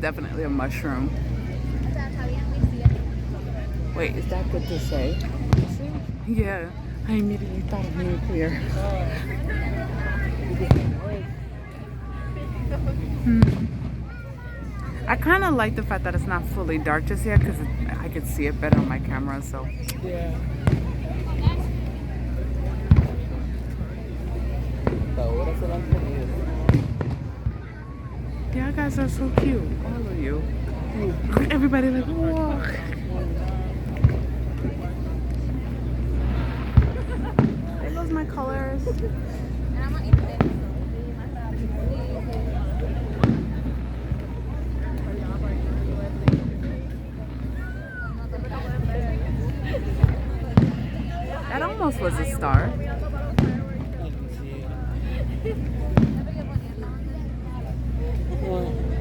definitely a mushroom. Wait, is that good to say? Yeah, I immediately thought of nuclear. I kind of like the fact that it's not fully dark just yet because I could see it better on my camera. So Yeah. yeah, guys are so cute. All of you. Everybody like walk. There goes my colors. That almost was a star.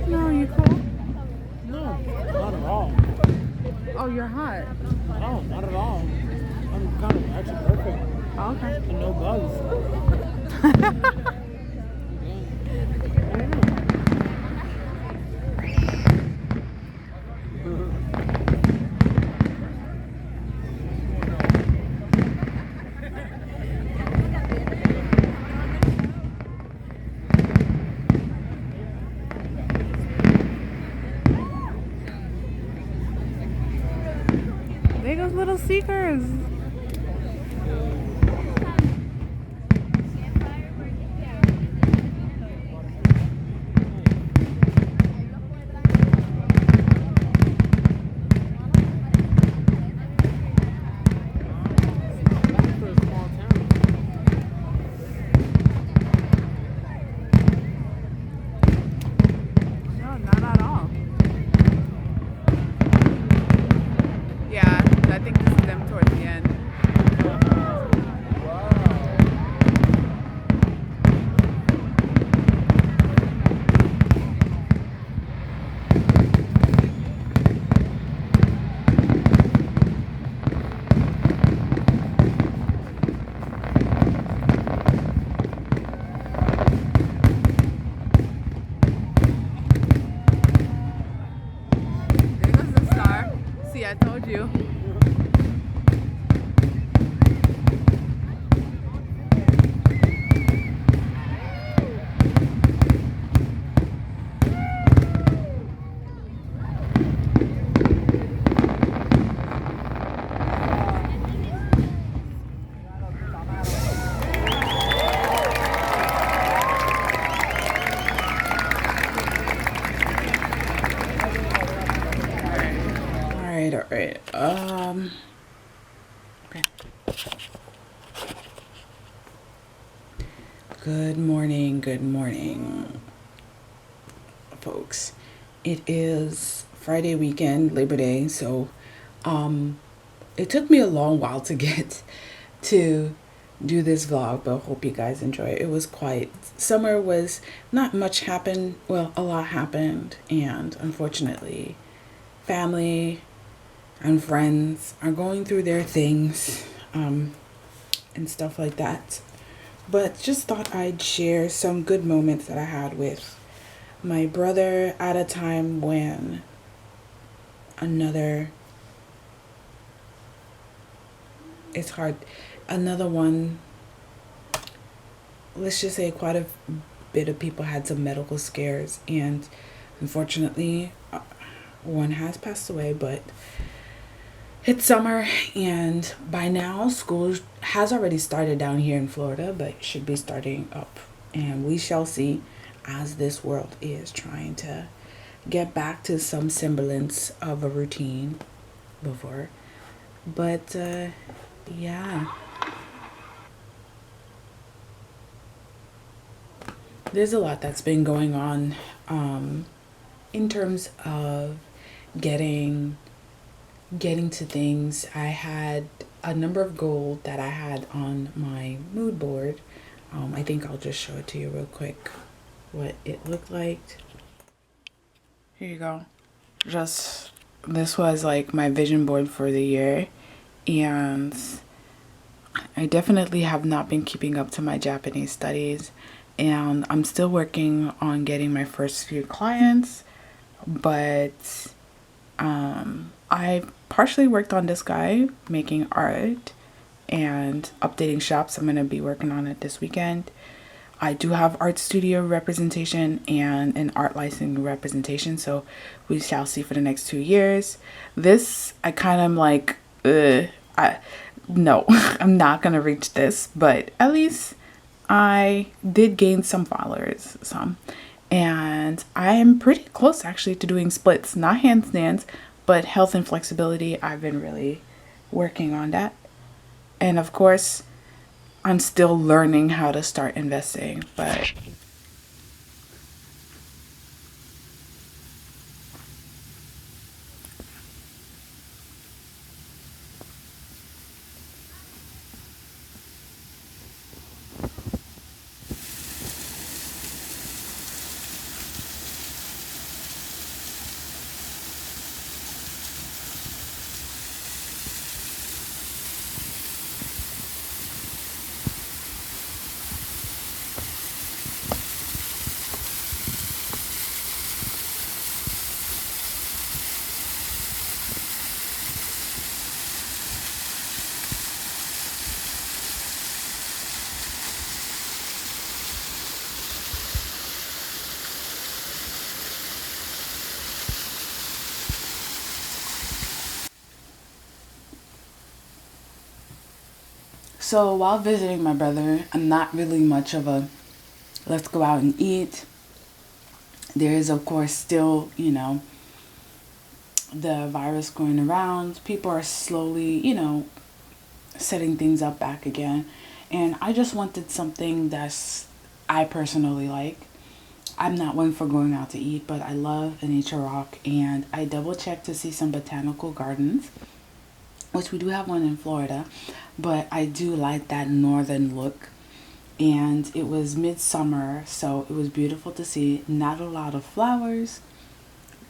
No, you cool? No, not at all. Oh, you're hot. No, not at all. I'm kind of actually perfect. Oh, okay. And no bugs. There goes little seekers. No, not at all. Yeah, I think this is them towards the end. There goes the star. See, I told you. All right. Okay. Good morning, folks. It is Friday weekend, Labor Day, so it took me a long while to get to do this vlog, but hope you guys enjoy it. It was quite summer was not much happened. Well, a lot happened, and unfortunately, family and friends are going through their things and stuff like that. But just thought I'd share some good moments that I had with my brother at a time when another one, let's just say quite a bit of people had some medical scares, and unfortunately one has passed away. But it's summer, and by now school has already started down here in Florida, but should be starting up, and we shall see as this world is trying to get back to some semblance of a routine before. But yeah, there's a lot that's been going on in terms of getting to things. I had a number of goals that I had on my mood board. I think I'll just show it to you real quick what it looked like. Here you go. This was like my vision board for the year, and I definitely have not been keeping up to my Japanese studies, and I'm still working on getting my first few clients. but I partially worked on this guy making art and updating shops. I'm going to be working on it this weekend. I do have art studio representation and an art licensing representation, so we shall see for the next 2 years. This, I kind of like, no, I'm not gonna reach this, but at least I did gain some followers, and I am pretty close actually to doing splits, not handstands, but health and flexibility. I've been really working on that, and of course, I'm still learning how to start investing, but so while visiting my brother, I'm not really much of a let's go out and eat. There is, of course, still, the virus going around. People are slowly, setting things up back again. And I just wanted something that's I personally like. I'm not one for going out to eat, but I love a nature walk. And I double checked to see some botanical gardens, which we do have one in Florida, but I do like that northern look. And it was midsummer, so it was beautiful to see. Not a lot of flowers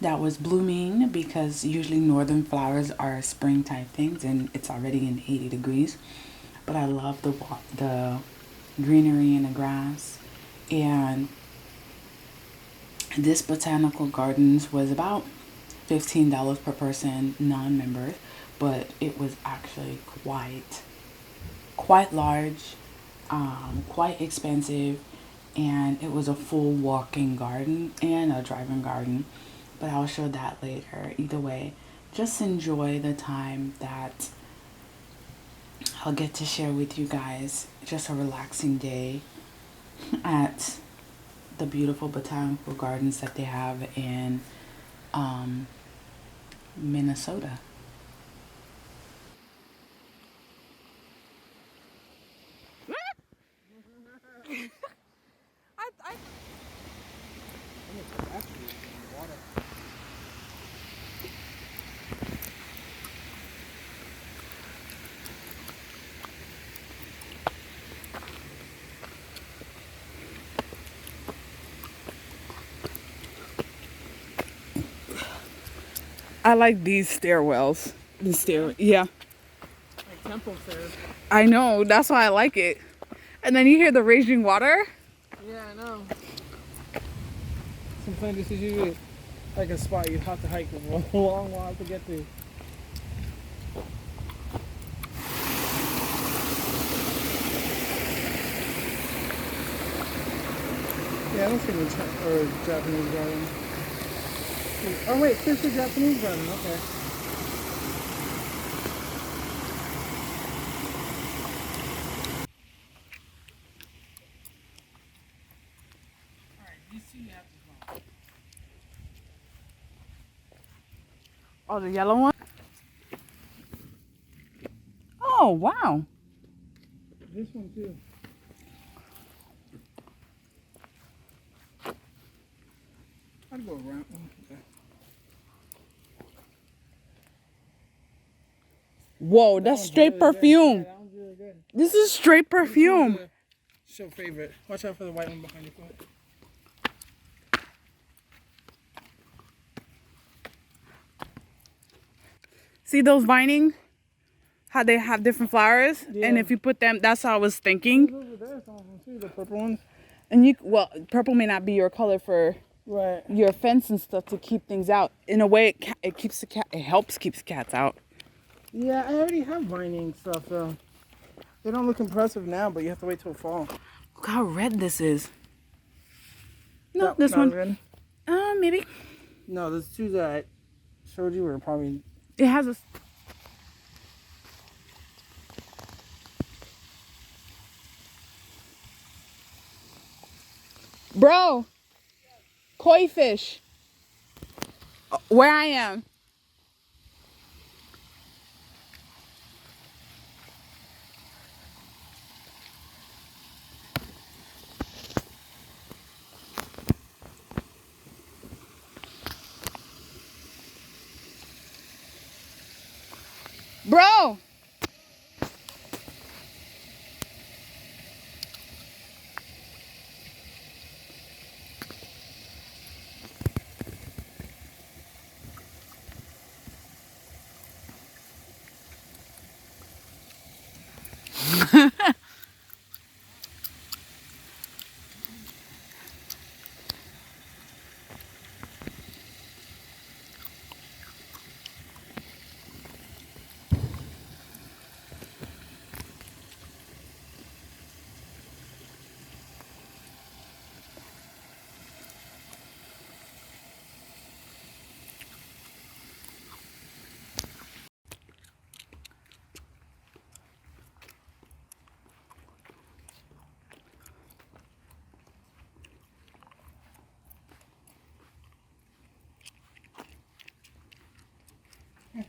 that was blooming because usually northern flowers are spring type things and it's already in 80 degrees. But I love the greenery and the grass. And this botanical gardens was about $15 per person, non-members, but it was actually quite large, quite expensive, and it was a full walking garden and a driving garden. But I'll show that later. Either way, just enjoy the time that I'll get to share with you guys. Just a relaxing day at the beautiful botanical gardens that they have in Minnesota. I like these stairwells. Yeah. Like temple stairs. I know. That's why I like it. And then you hear the raging water. Yeah, I know. Sometimes this is usually like a spot you'd have to hike a long while to get to. Yeah, I don't think it's or Japanese garden. Oh wait, there's a Japanese garden. Okay. Oh, the yellow one? Oh, wow. This one too. I'd go around. Okay. Whoa, that's straight perfume. Yeah, that one's really good. This is straight perfume. Show favorite. Watch out for the white one behind your foot. See those vining? How they have different flowers? Yeah. And if you put them, that's how I was thinking. Over there, some of them too, the purple ones. And well, purple may not be your color for Right. your fence and stuff to keep things out. In a way, it keeps the cat. It helps keeps cats out. Yeah, I already have vining stuff though. They don't look impressive now, but you have to wait till fall. Look how red this is. No, That, this not one. red. Maybe. No, those two that I showed you were probably. It has a. Bro, koi fish. Where I am. Bro.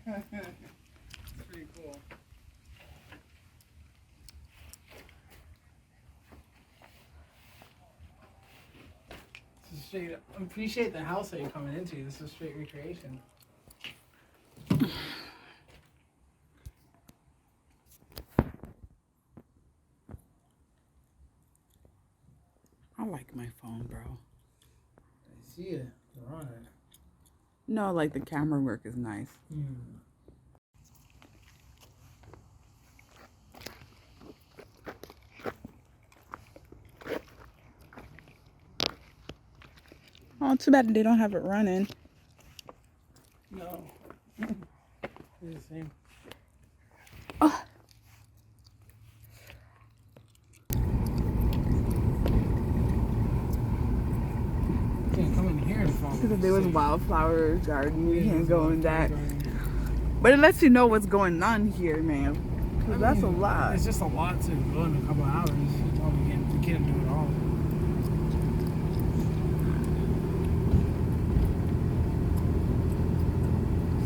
Pretty cool. This is straight. I appreciate the house that you're coming into. This is straight recreation. I like my phone, bro. I see it. You're on it. No, like the camera work is nice. Oh, too bad they don't have it running. No. It's the same. Oh. Can't come in here and fall. Because if there was wildflower garden, you can't go in that. But it lets you know what's going on here, man. Because that's a lot. It's just a lot to go in a couple hours. You can't do it all.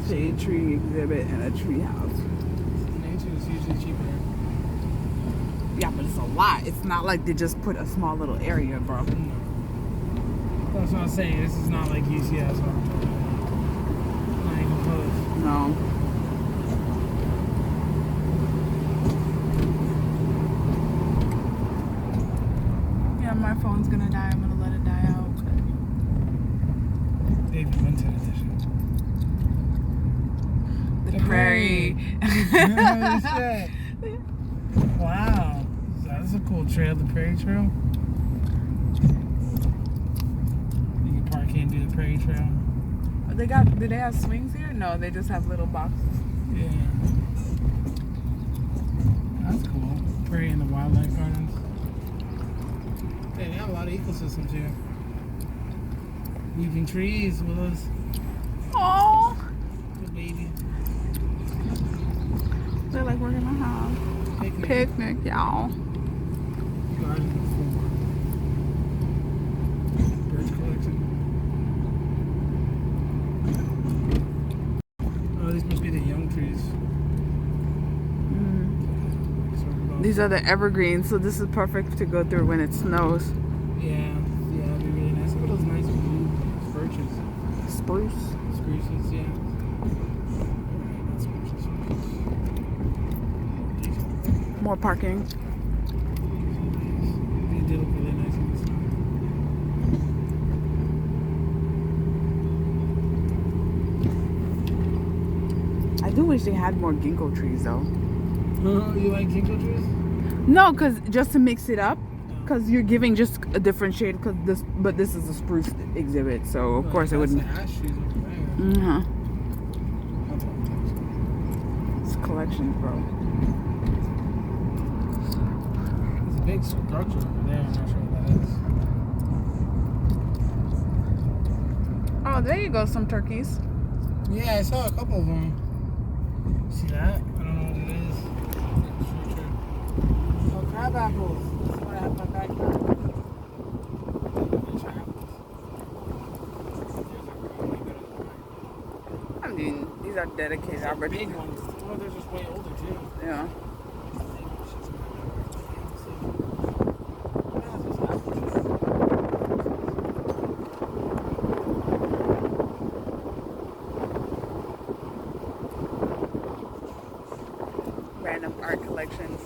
Shade tree exhibit and a tree house. Nature is usually cheaper. Yeah, but it's a lot. It's not like they just put a small little area, bro. That's what I'm saying. This is not like UCS or not even close. No. Yeah, my phone's gonna die. I'm gonna let it die out. David Winton edition. The prairie. Holy shit. Wow. That's a cool trail, the Prairie Trail. You can park here and do the Prairie Trail. Do they have swings here? No, they just have little boxes. Yeah. That's cool. Prairie and the Wildlife Gardens. Hey, they have a lot of ecosystems here. Weeping trees, willows. Oh, Good baby. they're like we're gonna have picnic, y'all. Garden for bird collection. Oh, these must be the young trees. These are the evergreens, so this is perfect to go through when it snows. Yeah, that'd be really nice. Look at those nice blue birches. Spruce. Spruces, yeah. Alright, not spruces. More parking. They do look really nice in the sun. I do wish they had more ginkgo trees though. You like ginkgo trees? No, cause just to mix it up, because you're giving just a different shade. But this is a spruce exhibit, so of course it wouldn't. Ash trees over there. Uh-huh. It's collections, bro. There's a big structure over there. I'm not sure what that is. Oh, there you go, some turkeys. Yeah, I saw a couple of them. See that? I don't know what it is. Oh, crab apples. That's what I have in my backyard. I mean, these are dedicated Arboretum. Big ones. Oh, they're just way older too. Yeah. Random art collections.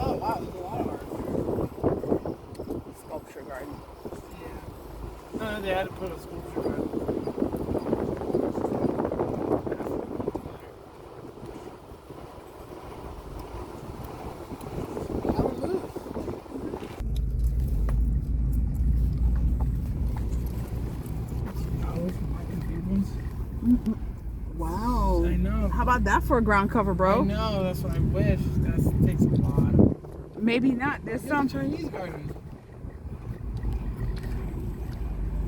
Oh wow, there's a lot of art. Sculpture garden. Yeah. No, they had to put a sculpture garden. Wow. I know. How about that for a ground cover, bro? I know, that's what I wish. That takes a lot. Maybe not. There's some. Chinese garden.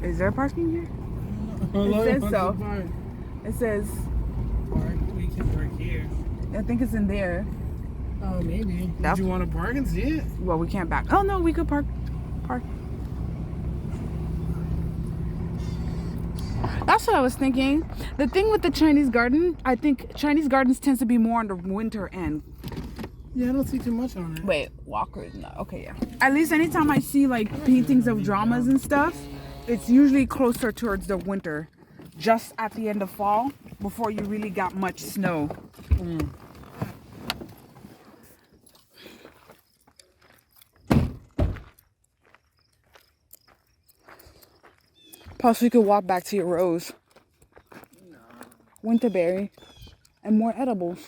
Is there parking here? It says so. It says. Park. We can park here. I think it's in there. Oh, maybe. That's- Did you want to park and see it? Well, we can't back. Oh no, we could park. That's what I was thinking. The thing with the Chinese garden, I think Chinese gardens tends to be more on the winter end. Yeah, I don't see too much on it. Wait, walkers? No. Okay, yeah. At least anytime I see like paintings of dramas and stuff, it's usually closer towards the winter, just at the end of fall, before you really got much snow. Plus, we could walk back to your rose. Winterberry, and more edibles.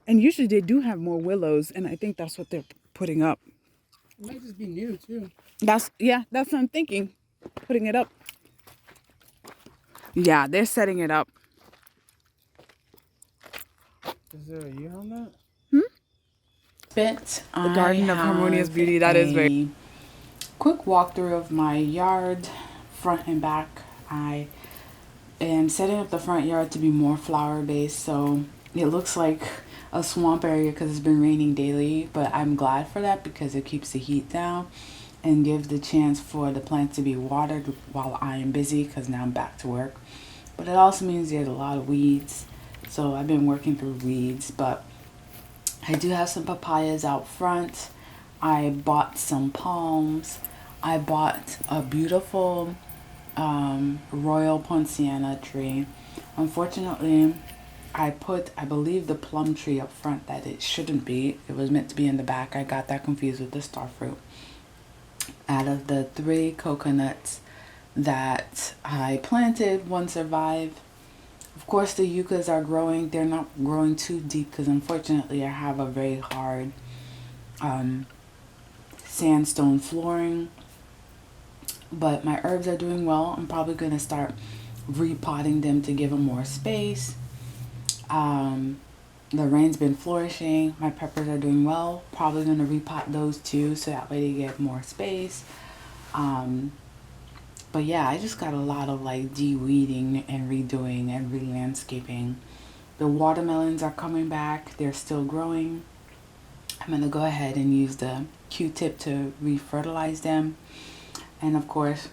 And usually they do have more willows, and I think that's what they're putting up. It might just be new too. That's what I'm thinking. Putting it up. Yeah, they're setting it up. Is there a year on that? The Garden of Harmonious Beauty. That is very quick walkthrough of my yard, front and back. I am setting up the front yard to be more flower based, so it looks like a swamp area because it's been raining daily, but I'm glad for that because it keeps the heat down and gives the chance for the plants to be watered while I am busy because now I'm back to work. But it also means there's a lot of weeds, so I've been working through weeds. But I do have some papayas out front. I bought some palms. I bought a beautiful royal poinciana tree. Unfortunately, I believe, the plum tree up front that it shouldn't be. It was meant to be in the back. I got that confused with the star fruit. Out of the 3 coconuts that I planted, 1 survived. Of course, the yuccas are growing. They're not growing too deep because unfortunately I have a very hard sandstone flooring. But my herbs are doing well. I'm probably going to start repotting them to give them more space. The rain's been flourishing. My peppers are doing well. Probably going to repot those too so that way they get more space. But yeah, I just got a lot of like de-weeding and redoing and re-landscaping. The watermelons are coming back. They're still growing. I'm going to go ahead and use the Q-tip to re-fertilize them. And of course,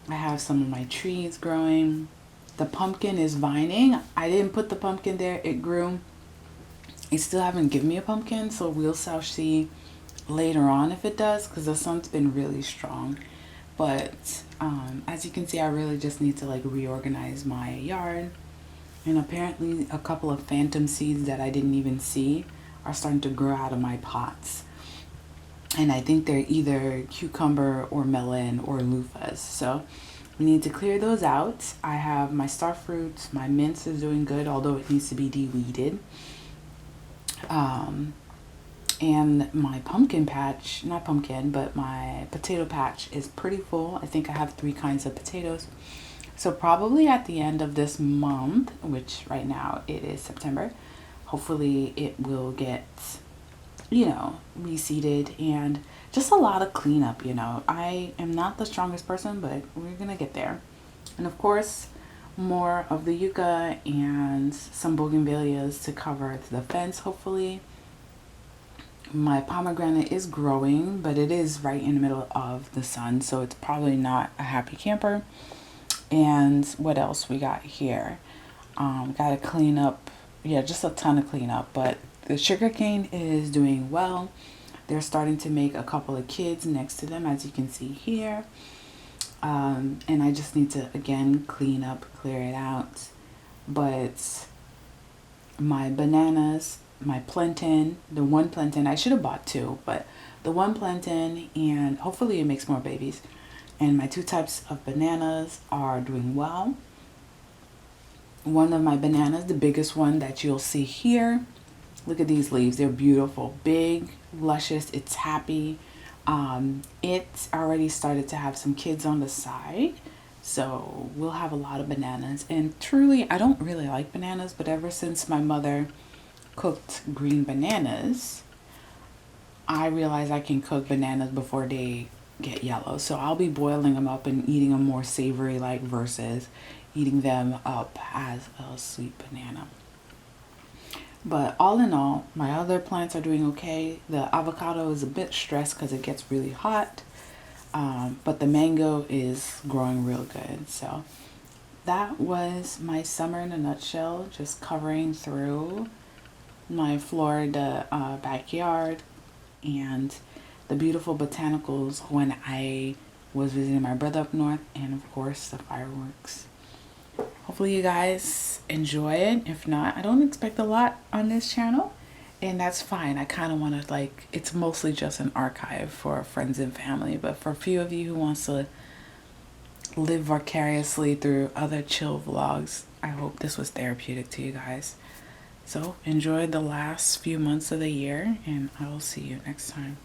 I have some of my trees growing. The pumpkin is vining. I didn't put the pumpkin there. It grew. It still haven't given me a pumpkin, so we'll see later on if it does because the sun's been really strong. But as you can see, I really just need to like reorganize my yard. And apparently a couple of phantom seeds that I didn't even see are starting to grow out of my pots. And I think they're either cucumber or melon or loofahs. So we need to clear those out. I have my star fruits, my mince is doing good, although it needs to be de-weeded. And my pumpkin patch, not pumpkin, but my potato patch is pretty full. I think I have 3 kinds of potatoes. So probably at the end of this month, which right now it is September, hopefully it will get, reseeded, and just a lot of cleanup. I am not the strongest person, but we're gonna get there. And of course, more of the yucca and some bougainvilleas to cover the fence, hopefully. My pomegranate is growing, but it is right in the middle of the sun, so it's probably not a happy camper. And what else we got here? Got to clean up, just a ton of cleanup. But the sugarcane is doing well. They're starting to make a couple of kids next to them, as you can see here. And I just need to, again, clean up, clear it out. But my bananas, my plantain, the one plantain, I should have bought 2, but the one plantain, and hopefully it makes more babies. And my 2 types of bananas are doing well. One of my bananas, the biggest one that you'll see here, look at these leaves. They're beautiful, big, luscious. It's happy. It's already started to have some kids on the side. So we'll have a lot of bananas. And truly, I don't really like bananas, but ever since my mother cooked green bananas, I realized I can cook bananas before they get yellow. So I'll be boiling them up and eating them more savory like versus eating them up as a sweet banana. But all in all, my other plants are doing okay. The avocado is a bit stressed because it gets really hot. But the mango is growing real good. So that was my summer in a nutshell, just covering through my Florida backyard and the beautiful botanicals when I was visiting my brother up north, and of course the fireworks. Hopefully you guys enjoy it. If not, I don't expect a lot on this channel, and that's fine. I kind of want to, it's mostly just an archive for friends and family, but for a few of you who wants to live vicariously through other chill vlogs, I hope this was therapeutic to you guys. So enjoy the last few months of the year, and I will see you next time.